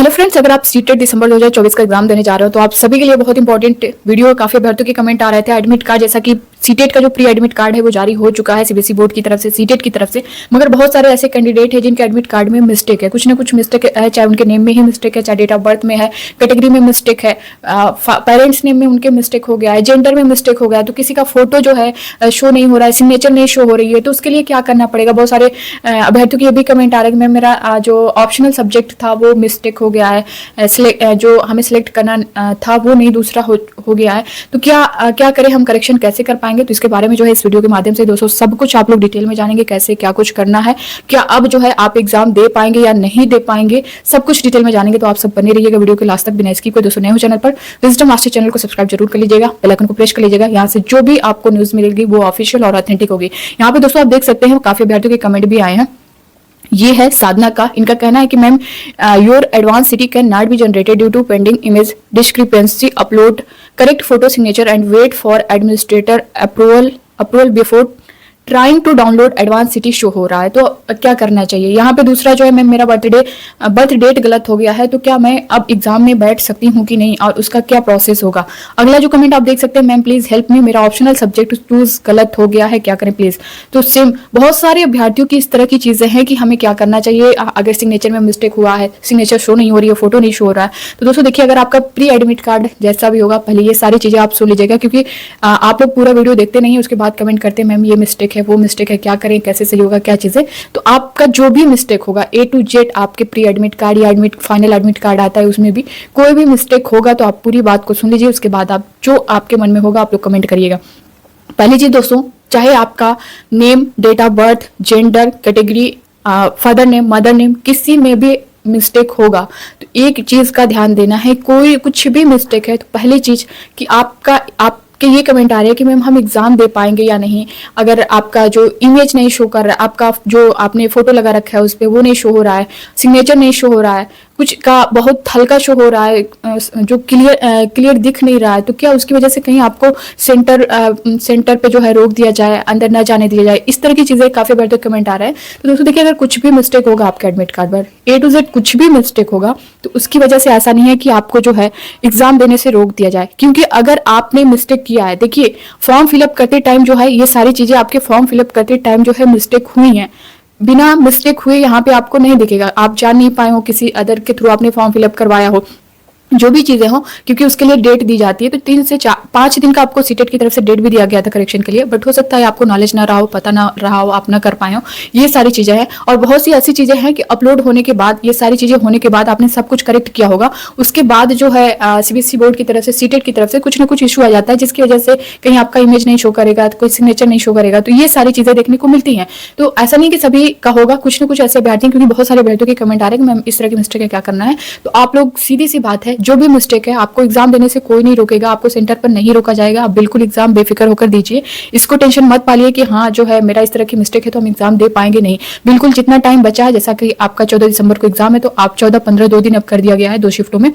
Hello friends, अगर आप CTET दिसंबर 2024 का एग्जाम देने जा रहे हो तो आप सभी के लिए बहुत इंपॉर्टेंट वीडियो। काफी अभ्यर्थियों के कमेंट आ रहे थे एडमिट कार्ड, जैसा कि सीटेट का जो प्री एडमिट कार्ड है वो जारी हो चुका है सीबीएसई बोर्ड की तरफ से, सीटेट की तरफ से। मगर बहुत सारे ऐसे कैंडिडेट हैं जिनके एडमिट कार्ड में मिस्टेक है, कुछ ना कुछ मिस्टेक है, चाहे उनके नेम में ही मिस्टेक है, चाहे डेट ऑफ बर्थ में है, कैटेगरी में मिस्टेक है, पेरेंट्स नेम में उनके मिस्टेक हो गया है, जेंडर में मिस्टेक हो गया है, तो किसी का फोटो जो है शो नहीं हो रहा है, सिग्नेचर नहीं शो हो रही है, तो उसके लिए क्या करना पड़ेगा। बहुत सारे अभ्यर्थियों के ये भी कमेंट आ रहे हैं कि मैम मेरा जो ऑप्शनल सब्जेक्ट था वो मिस्टेक हो गया है, जो हमें सिलेक्ट करना था वो नहीं, दूसरा हो गया है, तो क्या करें, हम करेक्शन कैसे कर पाएंगे। तो इसके बारे में जो है इस वीडियो के माध्यम से दोस्तों सब कुछ आप लोग डिटेल में जानेंगे, कैसे क्या कुछ करना है, क्या अब जो है आप एग्जाम दे पाएंगे या नहीं दे पाएंगे, सब कुछ डिटेल में जानेंगे। तो आप सब बने रहिएगा वीडियो के लास्ट तक बिना स्किप किए। दोस्तों नए हो चैनल पर विजडम मास्टर चैनल को सब्सक्राइब जरूर कर लीजिएगा, बेल आइकन को प्रेस कर लीजिएगा। यहाँ से जो भी आपको न्यूज मिलेगी वो ऑफिशियल और ऑथेंटिक होगी। यहाँ पे दोस्तों आप देख सकते हैं काफी अभ्यर्थियों के कमेंट भी आए हैं। ये है साधना का, इनका कहना है कि ma'am your advance city can not be generated due to pending image discrepancy, upload correct photo signature and wait for administrator approval before trying to download advance city show हो रहा है। तो क्या करना चाहिए। यहाँ पे दूसरा जो है मैम मेरा बर्थ डेट गलत हो गया है, तो क्या मैं अब एग्जाम में बैठ सकती हूँ कि नहीं, और उसका क्या प्रोसेस होगा। अगला जो कमेंट आप देख सकते हैं, मैम प्लीज हेल्प मी, मेरा ऑप्शनल सब्जेक्ट चूज गलत हो गया है, क्या करें प्लीज। तो सेम बहुत सारे अभ्यर्थियों की इस तरह की चीजें हैं कि हमें क्या करना चाहिए। अगर सिग्नेचर में मिस्टेक हुआ है, सिग्नेचर शो नहीं हो रही है, फोटो नहीं शो हो रहा है, तो दोस्तों देखिए अगर आपका प्री एडमिट कार्ड जैसा भी होगा, पहले ये सारी चीजें आप सुन लीजिएगा, क्योंकि आप लोग पूरा वीडियो देखते नहीं, उसके बाद कमेंट करते हैं मैम ये मिस्टेक है, वो मिस्टेक है, क्या करें, कैसे सही होगा, क्या चीजें। तो आपका जो भी मिस्टेक होगा A to Z, आपके प्री एडमिट कार्ड या एडमिट फाइनल एडमिट कार्ड आता है, उसमें भी कोई भी मिस्टेक होगा तो आप पूरी बात को सुन लीजिए। उसके बाद आप जो आपके मन में होगा आप लोग कमेंट करिएगा। पहली चीज दोस्तों, चाहे आपका name, date of birth, gender, category, father name, mother name, किसी में भी मिस्टेक होगा तो एक चीज का ध्यान देना है, कोई कुछ भी मिस्टेक है तो पहली चीज कि आपके ये कमेंट आ रहे हैं कि मैम हम एग्जाम दे पाएंगे या नहीं। अगर आपका जो इमेज नहीं शो कर रहा है, आपका जो आपने फोटो लगा रखा है उस पर वो नहीं शो हो रहा है, सिग्नेचर नहीं शो हो रहा है, कुछ का बहुत हल्का शो हो रहा है, जो क्लियर दिख नहीं रहा है, तो क्या उसकी वजह से कहीं आपको सेंटर पे जो है रोक दिया जाए, अंदर न जाने दिया जाए। इस तरह की चीजें काफी बार तो कमेंट आ रहा है। तो दोस्तों देखिए अगर कुछ भी मिस्टेक होगा आपके एडमिट कार्ड पर, A to Z कुछ भी मिस्टेक होगा तो उसकी वजह से ऐसा नहीं है कि आपको जो है एग्जाम देने से रोक दिया जाए। क्योंकि अगर आपने मिस्टेक किया है, देखिए फॉर्म फिलअप करते टाइम जो है ये सारी चीजें आपके फॉर्म फिलअप करते टाइम जो है मिस्टेक हुई है, बिना मिस्टेक हुए यहाँ पे आपको नहीं दिखेगा, आप जान नहीं पाए हो, किसी अदर के थ्रू आपने फॉर्म फिलअप करवाया हो, जो भी चीजें हो, क्योंकि उसके लिए डेट दी जाती है। तो 3 से 5 दिन का आपको सीटेट की तरफ से डेट भी दिया गया था करेक्शन के लिए, बट हो सकता है आपको नॉलेज ना रहा हो, पता ना रहा हो, आप ना कर पाए हो, ये सारी चीजें हैं। और बहुत सी ऐसी चीजें हैं कि अपलोड होने के बाद, ये सारी चीजें होने के बाद आपने सब कुछ करेक्ट किया होगा, उसके बाद जो है सीबीएसई बोर्ड की तरफ से, सीटेट की तरफ से कुछ ना कुछ इशू आ जाता है, जिसकी वजह से कहीं आपका इमेज नहीं शो करेगा, कोई सिग्नेचर नहीं शो करेगा, तो ये सारी चीजें देखने को मिलती हैं। तो ऐसा नहीं कि सभी का होगा, कुछ ना कुछ ऐसे अभ्यर्थी, क्योंकि बहुत सारे अभ्यर्थियों के कमेंट आ रहे हैं कि मैम इस तरह की मिस्टेक है, क्या करना है। तो आप लोग सीधी सी बात है, जो भी मिस्टेक है आपको एग्जाम देने से कोई नहीं रोकेगा, आपको सेंटर पर नहीं रोका जाएगा, आप बिल्कुल एग्जाम बेफिक्र होकर दीजिए। इसको टेंशन मत पालिए कि हाँ जो है मेरा इस तरह की मिस्टेक है तो हम एग्जाम दे पाएंगे, नहीं। बिल्कुल जितना टाइम बचा है, जैसा कि आपका 14 दिसंबर को एग्जाम है, तो आप 14, 15, 2 दिन अब कर दिया गया है 2 शिफ्टों में।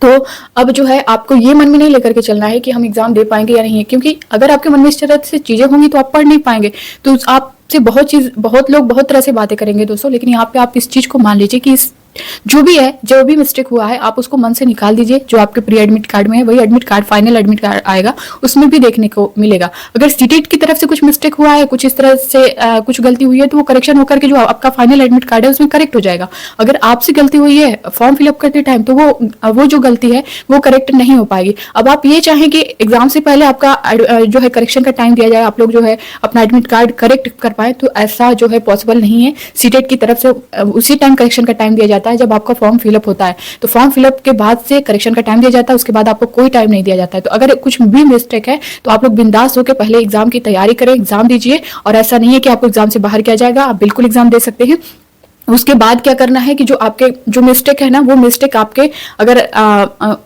तो अब जो है आपको ये मन में नहीं लेकर के चलना है कि हम एग्जाम दे पाएंगे या नहीं, क्योंकि अगर आपके मन में इस तरह से चीजें होंगी तो आप पढ़ नहीं पाएंगे। तो आपसे बहुत लोग बहुत तरह से बातें करेंगे दोस्तों, लेकिन यहाँ पे आप इस चीज को मान लीजिए कि जो भी है, जो भी मिस्टेक हुआ है, आप उसको मन से निकाल दीजिए। जो आपके प्री एडमिट कार्ड में है वही admit card, final admit card आएगा, उसमें भी देखने को मिलेगा। अगर सीटेट की तरफ से कुछ मिस्टेक हुआ है, कुछ इस तरह से कुछ गलती हुई है, तो वो करेक्शन होकर के जो आपका फाइनल एडमिट कार्ड है उसमें करेक्ट हो जाएगा। अगर आपसे गलती हुई है फॉर्म फिलअप करते टाइम, तो वो जो गलती है वो करेक्ट नहीं हो पाएगी। अब आप ये चाहें कि एग्जाम से पहले आपका जो है करेक्शन का टाइम दिया जाए, आप लोग जो है अपना एडमिट कार्ड करेक्ट कर पाए, तो ऐसा जो है पॉसिबल नहीं है। सीटेट की तरफ से उसी टाइम करेक्शन का टाइम दिया जाता है जब आपका फॉर्म फिलअप होता है, तो फॉर्म फिलअप के बाद से करेक्शन का टाइम दिया जाता है, उसके बाद आपको कोई टाइम नहीं दिया जाता है। तो अगर कुछ भी मिस्टेक है तो आप लोग बिंदास होकर पहले एग्जाम की तैयारी करें, एग्जाम दीजिए। और ऐसा नहीं है कि आपको एग्जाम से बाहर किया जाएगा, आप बिल्कुल एग्जाम दे सकते हैं। उसके बाद क्या करना है कि जो आपके जो मिस्टेक है ना, वो मिस्टेक आपके अगर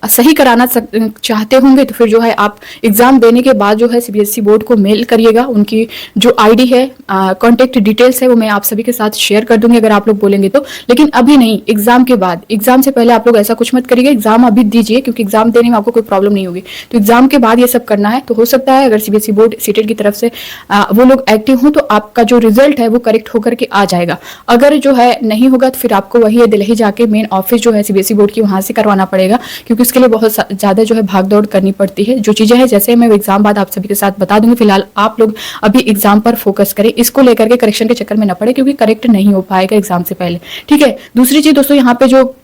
सही कराना चाहते होंगे तो फिर जो है आप एग्जाम देने के बाद जो है सीबीएसई बोर्ड को मेल करिएगा। उनकी जो आईडी है, कॉन्टेक्ट डिटेल्स है, वो मैं आप सभी के साथ शेयर कर दूंगी अगर आप लोग बोलेंगे तो। लेकिन अभी नहीं, एग्जाम के बाद, एग्जाम से पहले आप लोग ऐसा कुछ मत करिएगा, एग्जाम अभी दीजिए, क्योंकि एग्जाम देने में आपको कोई प्रॉब्लम नहीं होगी। तो एग्जाम के बाद ये सब करना है। तो हो सकता है अगर सीबीएसई बोर्ड सीटेट की तरफ से वो लोग एक्टिव हो तो आपका जो रिजल्ट है वो करेक्ट होकर के आ जाएगा। अगर जो है है नहीं होगा तो फिर आपको वही दिल्ली जाके मेन ऑफिस जो है सीबीएसई बोर्ड की वहां से करवाना पड़ेगा, क्योंकि उसके लिए बहुत ज़्यादा जो है भाग दौड़ करनी पड़ती है। जो चीज़ें हैं जैसे मैं एग्जाम बाद आप सभी के साथ बता दूंगी, फिलहाल आप लोग अभी एग्जाम पर फोकस करें, इसको लेकर के करेक्शन के चक्कर में न पड़े, क्योंकि करेक्ट नहीं हो पाएगा एग्जाम से पहले। ठीक है, दूसरी चीज दोस्तों, यहाँ पे जो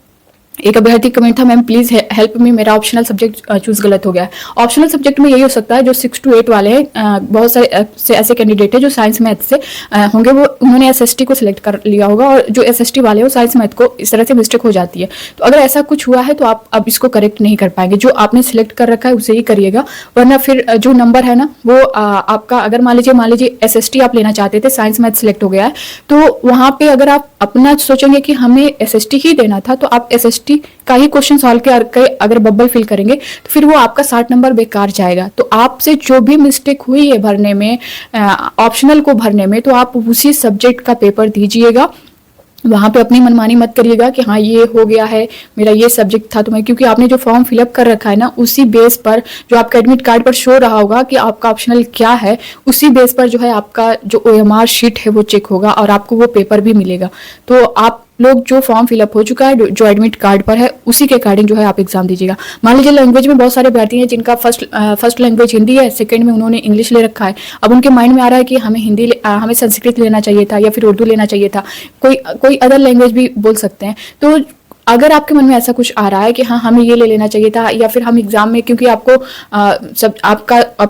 एक अभ्यर्थी कमेंट था, मैम प्लीज हेल्प मी, मेरा ऑप्शनल सब्जेक्ट चूज गलत हो गया है। ऑप्शनल सब्जेक्ट में यही हो सकता है जो 6 to 8 वाले हैं, बहुत सारे से ऐसे कैंडिडेट हैं जो साइंस मैथ से होंगे, वो उन्होंने एसएसटी को सिलेक्ट कर लिया होगा, और जो एसएसटी वाले हो साइंस मैथ को इस तरह से मिस्टेक हो जाती है। तो अगर ऐसा कुछ हुआ है तो आप अब इसको करेक्ट नहीं कर पाएंगे, जो आपने सिलेक्ट कर रखा है उसे ही करिएगा, वरना फिर जो नंबर है ना वो आपका, अगर मान लीजिए एसएसटी आप लेना चाहते थे, साइंस मैथ सिलेक्ट हो गया है, तो वहां पे अगर आप अपना सोचेंगे कि हमें एसएसटी ही देना था, तो आप एसएसटी का ही क्वेश्चन सॉल्व के अगर बबल फिल करेंगे तो फिर वो आपका 60 नंबर बेकार जाएगा। तो आपसे जो भी मिस्टेक हुई है भरने में, ऑप्शनल को भरने में, तो आप उसी सब्जेक्ट का पेपर दीजिएगा, वहां पे अपनी मनमानी मत करिएगा कि हाँ ये हो गया है, मेरा ये सब्जेक्ट था। तो मैं, क्योंकि आपने जो फॉर्म फिलअप कर रखा है ना, उसी बेस पर जो आपका एडमिट कार्ड पर शो रहा होगा कि आपका ऑप्शनल क्या है, उसी बेस पर जो है आपका जो ओएमआर शीट है वो चेक होगा और आपको वो पेपर भी मिलेगा। तो आप लोग जो फॉर्म फिलअप हो चुका है, जो एडमिट कार्ड पर है, उसी के अकॉर्डिंग जो है आप एग्जाम दीजिएगा। मान लीजिए लैंग्वेज में बहुत सारे अभ्यर्थी हैं जिनका फर्स्ट लैंग्वेज हिंदी है, सेकंड में उन्होंने इंग्लिश ले रखा है, अब उनके माइंड में आ रहा है कि हमें संस्कृत लेना चाहिए था या फिर उर्दू लेना चाहिए था, कोई अदर लैंग्वेज भी बोल सकते हैं। तो अगर आपके मन में ऐसा कुछ आ रहा है कि हाँ हमें ये ले लेना चाहिए था, या फिर हम एग्जाम में, क्योंकि आपको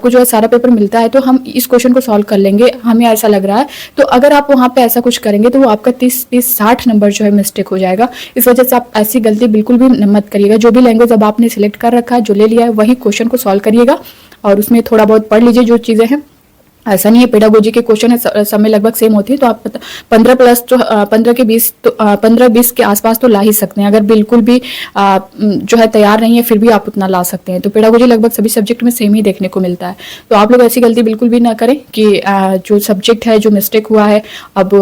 जो है सारा पेपर मिलता है, तो हम इस क्वेश्चन को सॉल्व कर लेंगे, हमें ऐसा लग रहा है, तो अगर आप वहां पे ऐसा कुछ करेंगे तो वो आपका 30-60 नंबर जो है मिस्टेक हो जाएगा। इस वजह से आप ऐसी गलती बिल्कुल भी मत करिएगा। जो भी लैंग्वेज अब आपने सिलेक्ट कर रखा है, जो ले लिया है, वही क्वेश्चन को सॉल्व करिएगा और उसमें थोड़ा बहुत पढ़ लीजिए जो चीजें हैं। ऐसा नहीं है, पेडागोजी के क्वेश्चन है सब में लगभग सेम होती है, तो आप 15 प्लस जो 15 के 20 तो 15-20 के आसपास तो ला ही सकते हैं। अगर बिल्कुल भी जो है तैयार नहीं है फिर भी आप उतना ला सकते हैं। तो पेडागोजी लगभग सभी सब्जेक्ट में सेम ही देखने को मिलता है। तो आप लोग ऐसी गलती बिल्कुल भी ना करें कि जो सब्जेक्ट है, जो मिस्टेक हुआ है, अब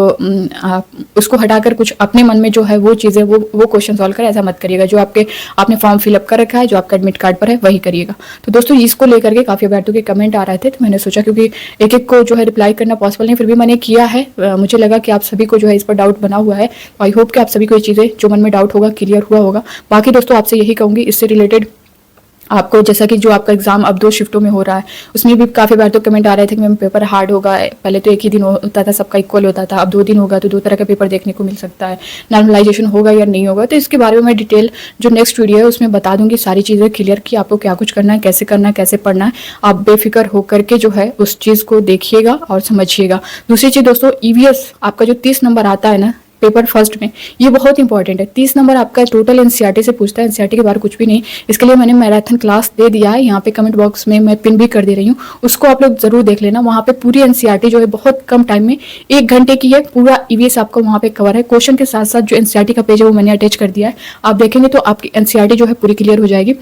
उसको हटाकर कुछ अपने मन में जो है वो चीज़ें वो क्वेश्चन सॉल्व करें, ऐसा मत करिएगा। जो आपने फॉर्म फिलअप कर रखा है, जो आपका एडमिट कार्ड पर है, वही करिएगा। तो दोस्तों इसको लेकर के काफ़ी अभ्यर्थियों के कमेंट आ रहे थे, तो मैंने सोचा क्योंकि एक को जो है रिप्लाई करना पॉसिबल नहीं, फिर भी मैंने किया है। मुझे लगा कि आप सभी को जो है इस पर डाउट बना हुआ है, आई होप कि आप सभी को ये चीज़ें जो मन में डाउट होगा क्लियर हुआ होगा। बाकी दोस्तों आपसे यही कहूँगी, इससे रिलेटेड आपको, जैसा कि जो आपका एग्जाम अब 2 शिफ्टों में हो रहा है, उसमें भी काफ़ी बार तो कमेंट आ रहे थे कि मैम पेपर हार्ड होगा, पहले तो एक ही दिन होता था, सबका इक्वल होता था, अब 2 दिन होगा तो 2 तरह का पेपर देखने को मिल सकता है, नॉर्मलाइजेशन होगा या नहीं होगा। तो इसके बारे में मैं डिटेल जो नेक्स्ट वीडियो है उसमें बता दूंगी सारी चीज़ें क्लियर कि आपको क्या कुछ करना है, कैसे करना है, कैसे पढ़ना है। आप बेफिक्र होकर के जो है उस चीज़ को देखिएगा और समझिएगा। दूसरी चीज़ दोस्तों, ईवीएस आपका जो 30 नंबर आता है ना पेपर फर्स्ट में, ये बहुत इंपॉर्टेंट है। 30 नंबर आपका टोटल एनसीईआरटी से पूछता है, एनसीईआरटी के बाहर कुछ भी नहीं। इसके लिए मैंने मैराथन क्लास दे दिया है, यहाँ पे कमेंट बॉक्स में मैं पिन भी कर दे रही हूँ, उसको आप लोग जरूर देख लेना। वहाँ पे पूरी एनसीईआरटी जो है बहुत कम टाइम में 1 घंटे की है, पूरा ईवीएस आपका वहाँ पे कवर है। क्वेश्चन के साथ साथ जो एनसीईआरटी का पेज है वो मैंने अटैच कर दिया है, आप देखेंगे तो आपकी एनसीईआरटी जो है पूरी क्लियर हो जाएगी।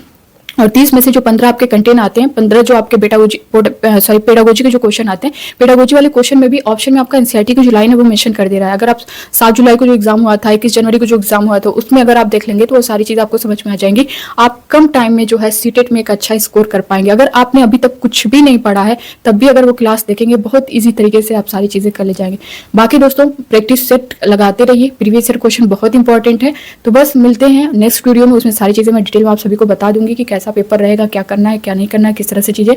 और 30 में से जो 15 आपके कंटेंट आते हैं, 15 जो आपके पेडागोजी के जो क्वेश्चन आते हैं, पेडागोजी वाले क्वेश्चन में भी ऑप्शन में आपका एनसीईआरटी की जो लाइन है वो मेंशन कर दे रहा है। अगर आप 7 जुलाई को जो एग्जाम हुआ था, 21 जनवरी को जो एग्जाम हुआ था, उसमें अगर आप देख लेंगे तो वो सारी चीज़ आपको समझ में आ जाएंगी। आप कम टाइम में जो है सीटेट में एक अच्छा स्कोर कर पाएंगे। अगर आपने अभी तक कुछ भी नहीं पढ़ा है तब भी अगर वो क्लास देखेंगे, बहुत ईजी तरीके से आप सारी चीज़ें कर ले जाएंगे। बाकी दोस्तों प्रैक्टिस सेट लगाते रहिए, प्रीवियस ईयर क्वेश्चन बहुत इंपॉर्टेंट है। तो बस मिलते हैं नेक्स्ट वीडियो में, उसमें सारी चीज़ें मैं डिटेल में आप सभी को बता दूंगी कि कैसा पेपर रहेगा, क्या करना है, क्या नहीं करना है, किस तरह से चीजें।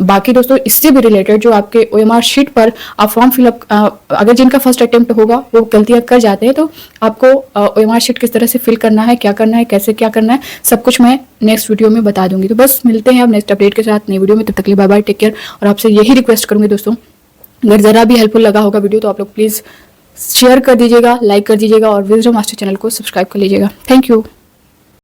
बाकी दोस्तों इससे भी रिलेटेड जो आपके ओएमआर शीट पर आप फॉर्म फिलअप, अगर जिनका फर्स्ट अटेम्प्ट होगा वो गलतियां कर जाते हैं, तो आपको ओएमआर शीट किस तरह से फिल करना है, क्या करना है, कैसे क्या करना है, सब कुछ मैं नेक्स्ट वीडियो में बता दूंगी। तो बस मिलते हैं अब नेक्स्ट अपडेट के साथ नई वीडियो में, तब तक के लिए बाय बाय, टेक केयर। और आपसे यही रिक्वेस्ट करूंगी दोस्तों, अगर जरा भी हेल्पफुल लगा होगा वीडियो तो आप लोग प्लीज शेयर कर दीजिएगा, लाइक कर दीजिएगा और विजडम मास्टर चैनल को सब्सक्राइब कर लीजिएगा। Thank you.